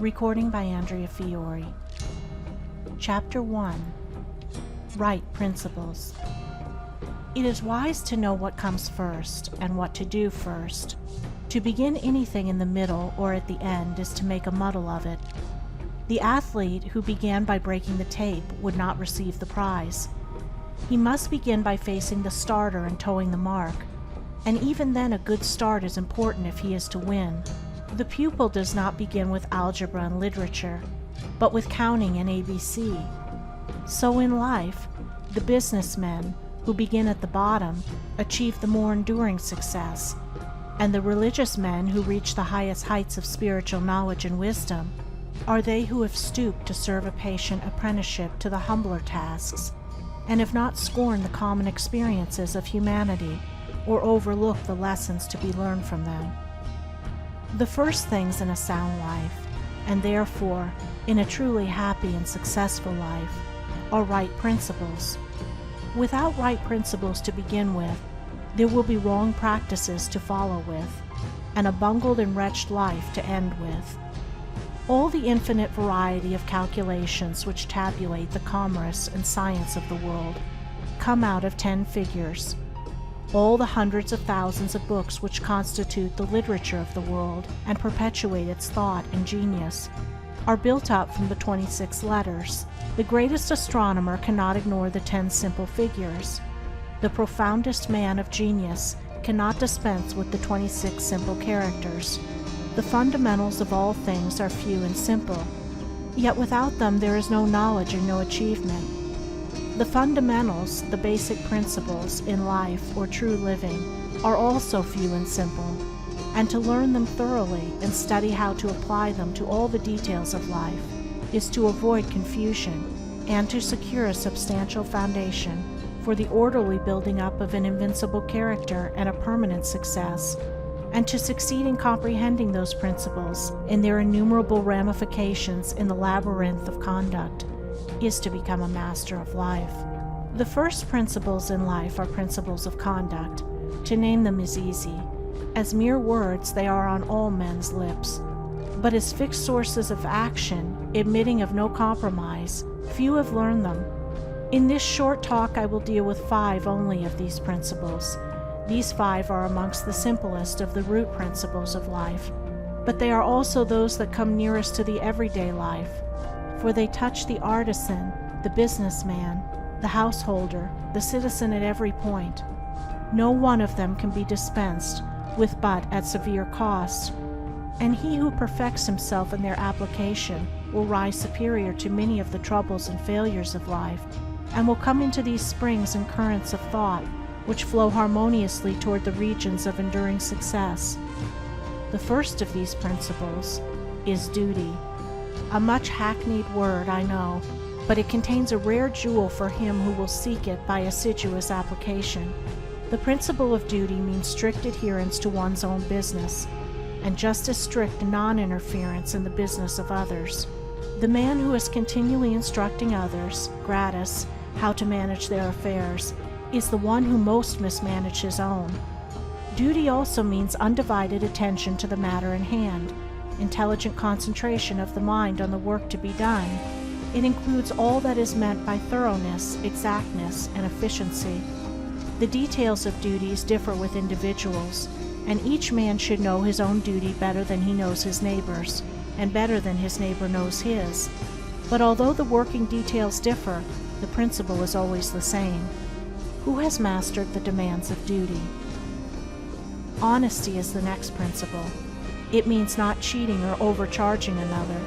Recording by Andrea Fiore. Chapter 1. Right Principles. It is wise to know what comes first and what to do first. To begin anything in the middle or at the end is to make a muddle of it. The athlete who began by breaking the tape would not receive the prize. He must begin by facing the starter and toeing the mark, and even then a good start is important if he is to win. The pupil does not begin with algebra and literature, but with counting and ABC. So in life, the businessmen who begin at the bottom achieve the more enduring success, and the religious men who reach the highest heights of spiritual knowledge and wisdom are they who have stooped to serve a patient apprenticeship to the humbler tasks, and have not scorned the common experiences of humanity or overlooked the lessons to be learned from them. The first things in a sound life, and therefore in a truly happy and successful life, are right principles. Without right principles to begin with, there will be wrong practices to follow with, and a bungled and wretched life to end with. All the infinite variety of calculations which tabulate the commerce and science of the world come out of 10 figures. All the hundreds of thousands of books which constitute the literature of the world and perpetuate its thought and genius are built up from the 26 letters. The greatest astronomer cannot ignore the 10 simple figures. The profoundest man of genius cannot dispense with the 26 simple characters. The fundamentals of all things are few and simple, yet without them there is no knowledge and no achievement. The fundamentals, the basic principles in life or true living, are also few and simple, and to learn them thoroughly and study how to apply them to all the details of life is to avoid confusion and to secure a substantial foundation for the orderly building up of an invincible character and a permanent success, and to succeed in comprehending those principles in their innumerable ramifications in the labyrinth of conduct is to become a master of life. The first principles in life are principles of conduct. To name them is easy. As mere words, they are on all men's lips. But as fixed sources of action, admitting of no compromise, few have learned them. In this short talk, I will deal with 5 only of these principles. These 5 are amongst the simplest of the root principles of life, but they are also those that come nearest to the everyday life, for they touch the artisan, the businessman, the householder, the citizen at every point. No one of them can be dispensed with but at severe cost, and he who perfects himself in their application will rise superior to many of the troubles and failures of life, and will come into these springs and currents of thought which flow harmoniously toward the regions of enduring success. The first of these principles is duty. A much hackneyed word, I know, but it contains a rare jewel for him who will seek it by assiduous application. The principle of duty means strict adherence to one's own business, and just as strict non-interference in the business of others. The man who is continually instructing others, gratis, how to manage their affairs, is the one who most mismanages his own. Duty also means undivided attention to the matter in hand, intelligent concentration of the mind on the work to be done. It includes all that is meant by thoroughness, exactness, and efficiency. The details of duties differ with individuals, and each man should know his own duty better than he knows his neighbor's, and better than his neighbor knows his. But although the working details differ, the principle is always the same. Who has mastered the demands of duty? Honesty is the next principle. It means not cheating or overcharging another.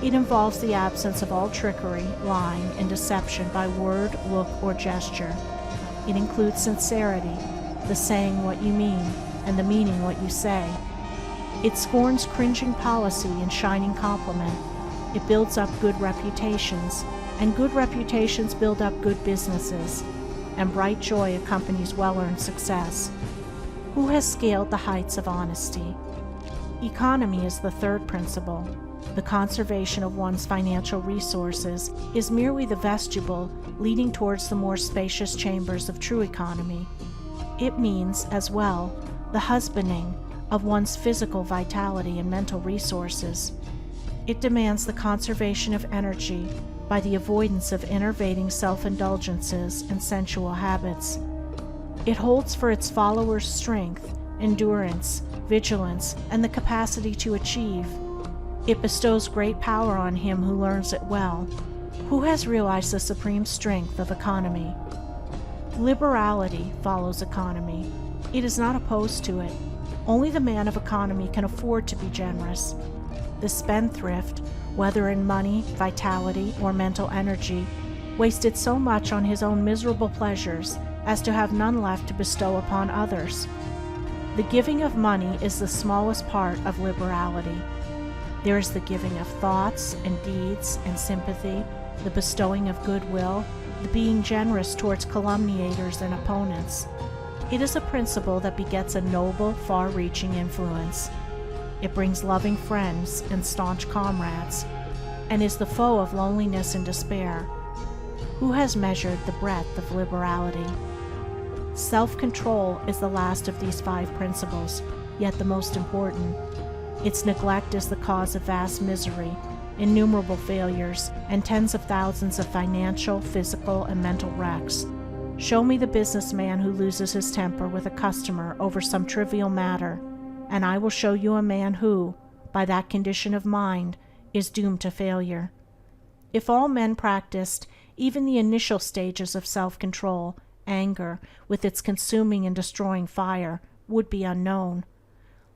It involves the absence of all trickery, lying, and deception by word, look, or gesture. It includes sincerity, the saying what you mean, and the meaning what you say. It scorns cringing policy and shining compliment. It builds up good reputations, and good reputations build up good businesses, and bright joy accompanies well-earned success. Who has scaled the heights of honesty? Economy is the third principle. The conservation of one's financial resources is merely the vestibule leading towards the more spacious chambers of true economy. It means, as well, the husbanding of one's physical vitality and mental resources. It demands the conservation of energy by the avoidance of enervating self-indulgences and sensual habits. It holds for its followers strength, endurance, vigilance, and the capacity to achieve. It bestows great power on him who learns it well, who has realized the supreme strength of economy. Liberality follows economy. It is not opposed to it. Only the man of economy can afford to be generous. The spendthrift, whether in money, vitality, or mental energy, wasted so much on his own miserable pleasures as to have none left to bestow upon others. The giving of money is the smallest part of liberality. There is the giving of thoughts and deeds and sympathy, the bestowing of goodwill, the being generous towards calumniators and opponents. It is a principle that begets a noble, far-reaching influence. It brings loving friends and staunch comrades, and is the foe of loneliness and despair. Who has measured the breadth of liberality? Self-control is the last of these 5 principles, yet the most important. Its neglect is the cause of vast misery, innumerable failures, and tens of thousands of financial, physical, and mental wrecks. Show me the businessman who loses his temper with a customer over some trivial matter, and I will show you a man who, by that condition of mind, is doomed to failure. If all men practiced even the initial stages of self-control, anger, with its consuming and destroying fire, would be unknown.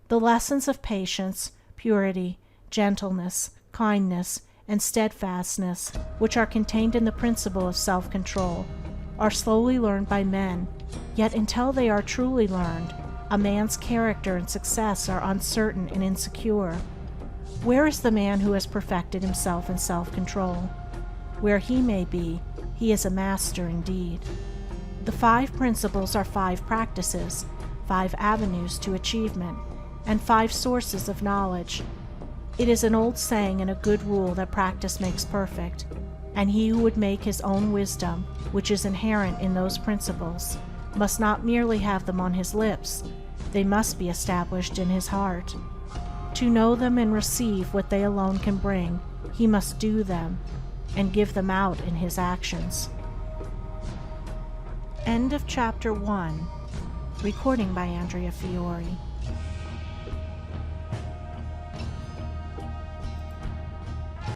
The lessons of patience, purity, gentleness, kindness, and steadfastness, which are contained in the principle of self-control, are slowly learned by men, yet until they are truly learned, a man's character and success are uncertain and insecure. Where is the man who has perfected himself in self-control? Where he may be, he is a master indeed. The 5 principles are 5 practices, 5 avenues to achievement, and 5 sources of knowledge. It is an old saying and a good rule that practice makes perfect, and he who would make his own wisdom, which is inherent in those principles, must not merely have them on his lips, they must be established in his heart. To know them and receive what they alone can bring, he must do them, and give them out in his actions. End of Chapter 1. Recording by Andrea Fiore.